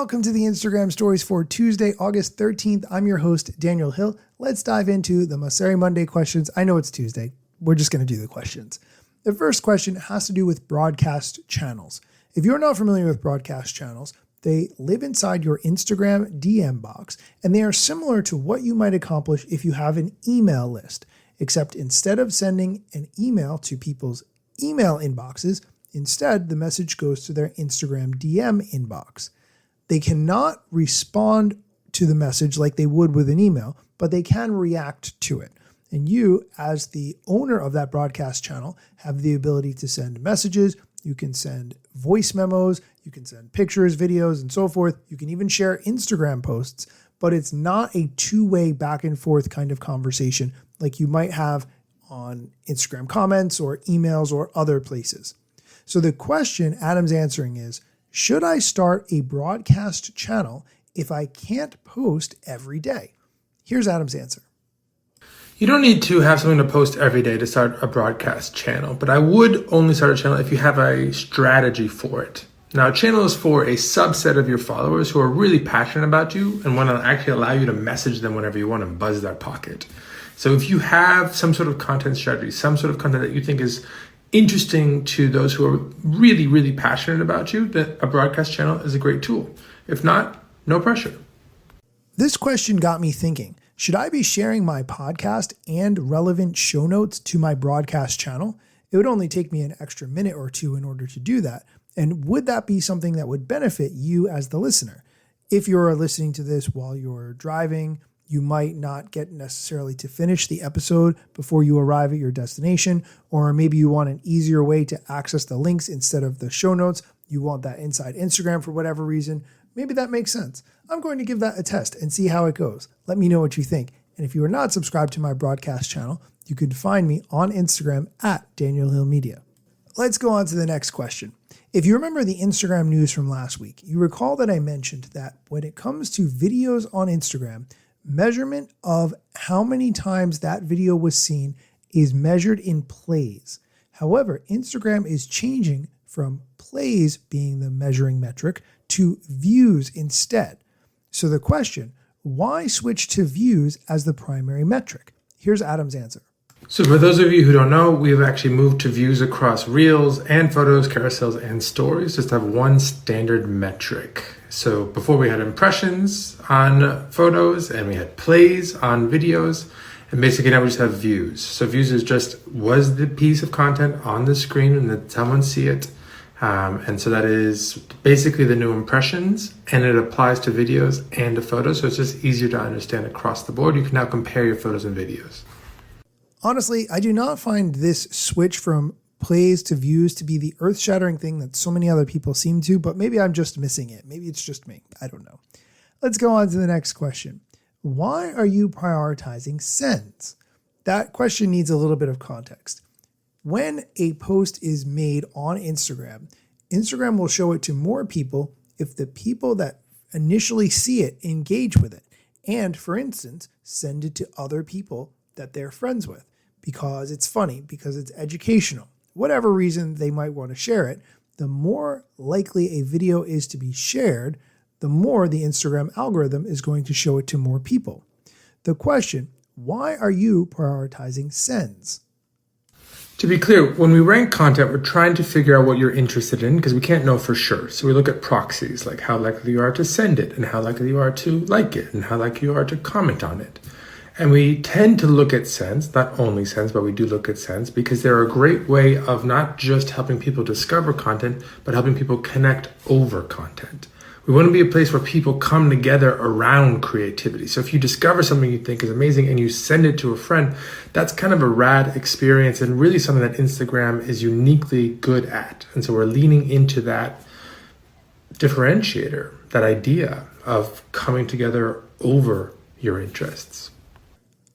Welcome to the Instagram stories for Tuesday, August 13th. I'm your host, Daniel Hill. Let's dive into the Mosseri Monday questions. I know it's Tuesday. We're just going to do the questions. The first question has to do with broadcast channels. If you're not familiar with broadcast channels, they live inside your Instagram DM box, and they are similar to what you might accomplish if you have an email list, except instead of sending an email to people's email inboxes, instead the message goes to their Instagram DM inbox. They cannot respond to the message like they would with an email, but they can react to it. And you, as the owner of that broadcast channel, have the ability to send messages. You can send voice memos. You can send pictures, videos, and so forth. You can even share Instagram posts, but it's not a two-way back and forth kind of conversation like you might have on Instagram comments or emails or other places. So the question Adam's answering is, should I start a broadcast channel if I can't post every day? Here's Adam's answer. You don't need to have something to post every day to start a broadcast channel, but I would only start a channel if you have a strategy for it. Now, a channel is for a subset of your followers who are really passionate about you and want to actually allow you to message them whenever you want and buzz their pocket. So if you have some sort of content strategy, some sort of content that you think is interesting to those who are really, really passionate about you, that a broadcast channel is a great tool. If not, no pressure. This question got me thinking, should I be sharing my podcast and relevant show notes to my broadcast channel? It would only take me an extra minute or two in order to do that. And would that be something that would benefit you as the listener? If you're listening to this while you're driving, you might not get necessarily to finish the episode before you arrive at your destination, or maybe you want an easier way to access the links instead of the show notes. You want that inside Instagram for whatever reason. Maybe that makes sense. I'm going to give that a test and see how it goes. Let me know what you think. And if you are not subscribed to my broadcast channel, you can find me on Instagram at Daniel Hill Media. Let's go on to the next question. If you remember the Instagram news from last week, you recall that I mentioned that when it comes to videos on Instagram, measurement of how many times that video was seen is measured in plays. However, Instagram is changing from plays being the measuring metric to views instead. So the question, why switch to views as the primary metric? Here's Adam's answer. So for those of you who don't know, we've actually moved to views across reels and photos, carousels, and stories, just to have one standard metric. So before we had impressions on photos and we had plays on videos, and basically now we just have views. So views is just, was the piece of content on the screen and did someone see it? And so that is basically the new impressions, and it applies to videos and to photos. So it's just easier to understand across the board. You can now compare your photos and videos. Honestly, I do not find this switch from plays to views to be the earth-shattering thing that so many other people seem to, but maybe I'm just missing it. Maybe it's just me. I don't know. Let's go on to the next question. Why are you prioritizing sends? That question needs a little bit of context. When a post is made on Instagram, Instagram will show it to more people if the people that initially see it engage with it. And, for instance, send it to other people that they're friends with because it's funny, because it's educational. Whatever reason they might want to share it, the more likely a video is to be shared, the more the Instagram algorithm is going to show it to more people. The question, why are you prioritizing sends? To be clear, when we rank content, we're trying to figure out what you're interested in because we can't know for sure. So we look at proxies, like how likely you are to send it and how likely you are to like it and how likely you are to comment on it. And we tend to look at sends, not only sends, but we do look at sends because they're a great way of not just helping people discover content, but helping people connect over content. We want to be a place where people come together around creativity. So if you discover something you think is amazing and you send it to a friend, that's kind of a rad experience and really something that Instagram is uniquely good at. And so we're leaning into that differentiator, that idea of coming together over your interests.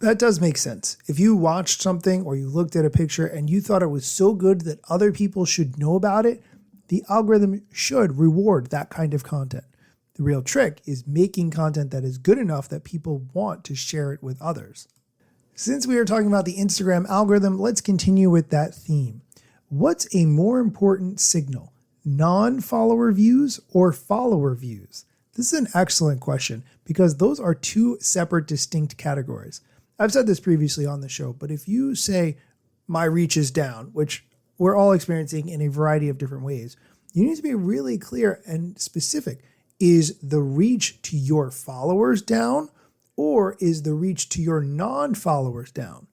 That does make sense. If you watched something or you looked at a picture and you thought it was so good that other people should know about it, the algorithm should reward that kind of content. The real trick is making content that is good enough that people want to share it with others. Since we are talking about the Instagram algorithm, let's continue with that theme. What's a more important signal, non-follower views or follower views? This is an excellent question because those are two separate, distinct categories. I've said this previously on the show, but if you say my reach is down, which we're all experiencing in a variety of different ways, you need to be really clear and specific. Is the reach to your followers down, or is the reach to your non-followers down?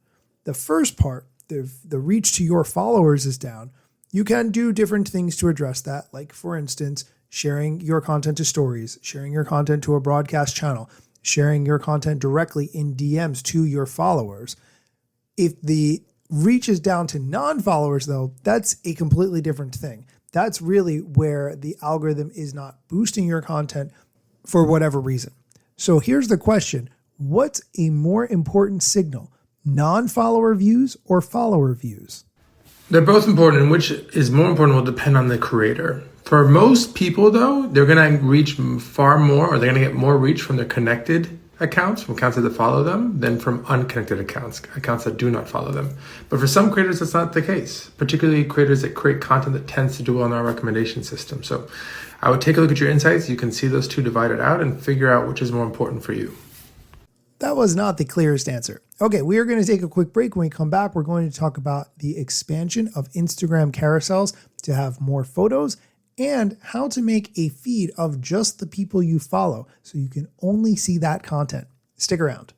The first part, the reach to your followers is down. You can do different things to address that, like, for instance, sharing your content to stories, sharing your content to a broadcast channel, sharing your content directly in DMs to your followers. If the reach is down to non-followers, though, that's a completely different thing. That's really where the algorithm is not boosting your content for whatever reason. So here's the question. What's a more important signal? Non-follower views or follower views? They're both important, and which is more important will depend on the creator. For most people, though, they're going to reach far more, or they're going to get more reach from their connected accounts, from accounts that follow them, than from unconnected accounts that do not follow them. But for some creators, that's not the case, particularly creators that create content that tends to do well in our recommendation system. So I would take a look at your insights. You can see those two divided out and figure out which is more important for you. That was not the clearest answer. Okay, we are going to take a quick break. When we come back, we're going to talk about the expansion of Instagram carousels to have more photos and how to make a feed of just the people you follow so you can only see that content. Stick around.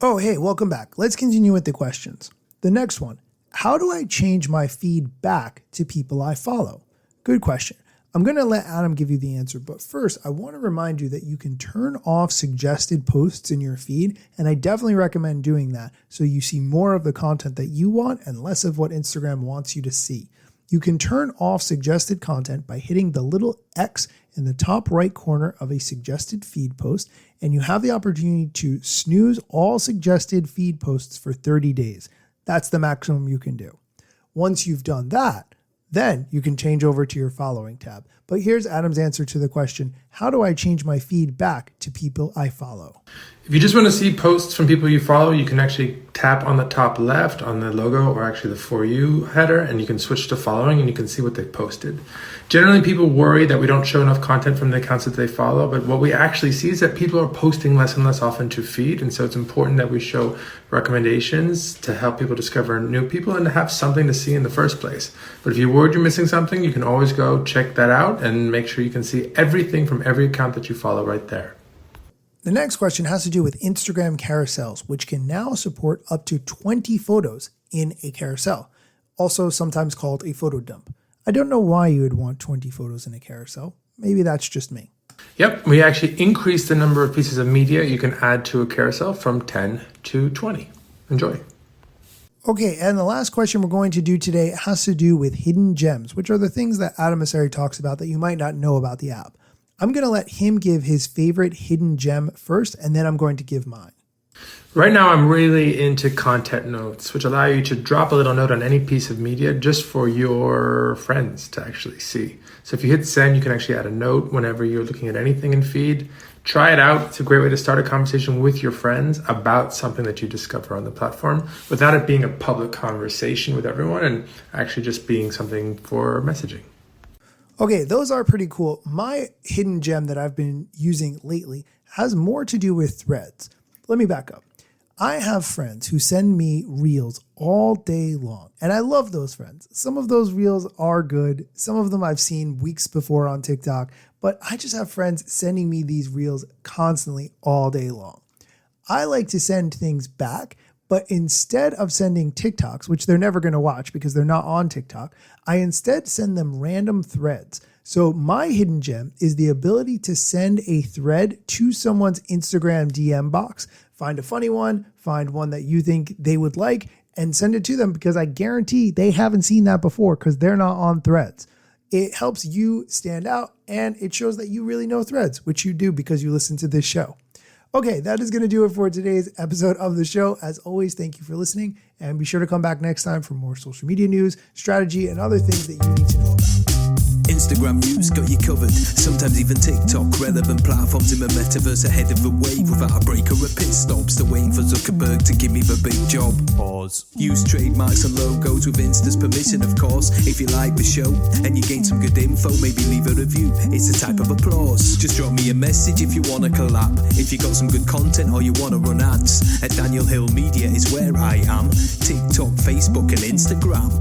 Oh, hey, welcome back. Let's continue with the questions. The next one, how do I change my feed back to people I follow? Good question. I'm going to let Adam give you the answer, but first I want to remind you that you can turn off suggested posts in your feed, and I definitely recommend doing that so you see more of the content that you want and less of what Instagram wants you to see. You can turn off suggested content by hitting the little X in the top right corner of a suggested feed post, and you have the opportunity to snooze all suggested feed posts for 30 days. That's the maximum you can do. Once you've done that, then you can change over to your following tab. But here's Adam's answer to the question, how do I change my feed back to people I follow? If you just want to see posts from people you follow, you can actually tap on the top left on the logo, or actually the For You header, and you can switch to following and you can see what they've posted. Generally, people worry that we don't show enough content from the accounts that they follow, but what we actually see is that people are posting less and less often to feed, and so it's important that we show recommendations to help people discover new people and to have something to see in the first place. But if you're worried you're missing something, you can always go check that out and make sure you can see everything from every account that you follow right there. The next question has to do with Instagram carousels, which can now support up to 20 photos in a carousel, also sometimes called a photo dump. I don't know why you would want 20 photos in a carousel. Maybe that's just me. Yep, we actually increased the number of pieces of media you can add to a carousel from 10 to 20. Enjoy. Okay, and the last question we're going to do today has to do with hidden gems, which are the things that Adam Mosseri talks about that you might not know about the app. I'm going to let him give his favorite hidden gem first, and then I'm going to give mine. Right now, I'm really into content notes, which allow you to drop a little note on any piece of media just for your friends to actually see. So if you hit send, you can actually add a note whenever you're looking at anything in feed. Try it out. It's a great way to start a conversation with your friends about something that you discover on the platform without it being a public conversation with everyone and actually just being something for messaging. Okay, those are pretty cool. My hidden gem that I've been using lately has more to do with threads. Let me back up. I have friends who send me reels all day long, and I love those friends. Some of those reels are good. Some of them I've seen weeks before on TikTok, but I just have friends sending me these reels constantly all day long. I like to send things back, but instead of sending TikToks, which they're never going to watch because they're not on TikTok, I instead send them random threads. So my hidden gem is the ability to send a thread to someone's Instagram DM box, find a funny one, find one that you think they would like, and send it to them because I guarantee they haven't seen that before because they're not on threads. It helps you stand out and it shows that you really know threads, which you do because you listen to this show. Okay, that is going to do it for today's episode of the show. As always, thank you for listening, and be sure to come back next time for more social media news, strategy, and other things that you need to know about. Instagram news got you covered. Sometimes even TikTok, relevant platforms in the metaverse ahead of the wave without a break or a pit stop. Still waiting for Zuckerberg to give me the big job. Pause. Use trademarks and logos with Insta's permission, of course. If you like the show and you gain some good info, maybe leave a review. It's a type of applause. Just drop me a message if you want to collab. If you got some good content or you want to run ads, at Daniel Hill Media is where I am. TikTok, Facebook and Instagram.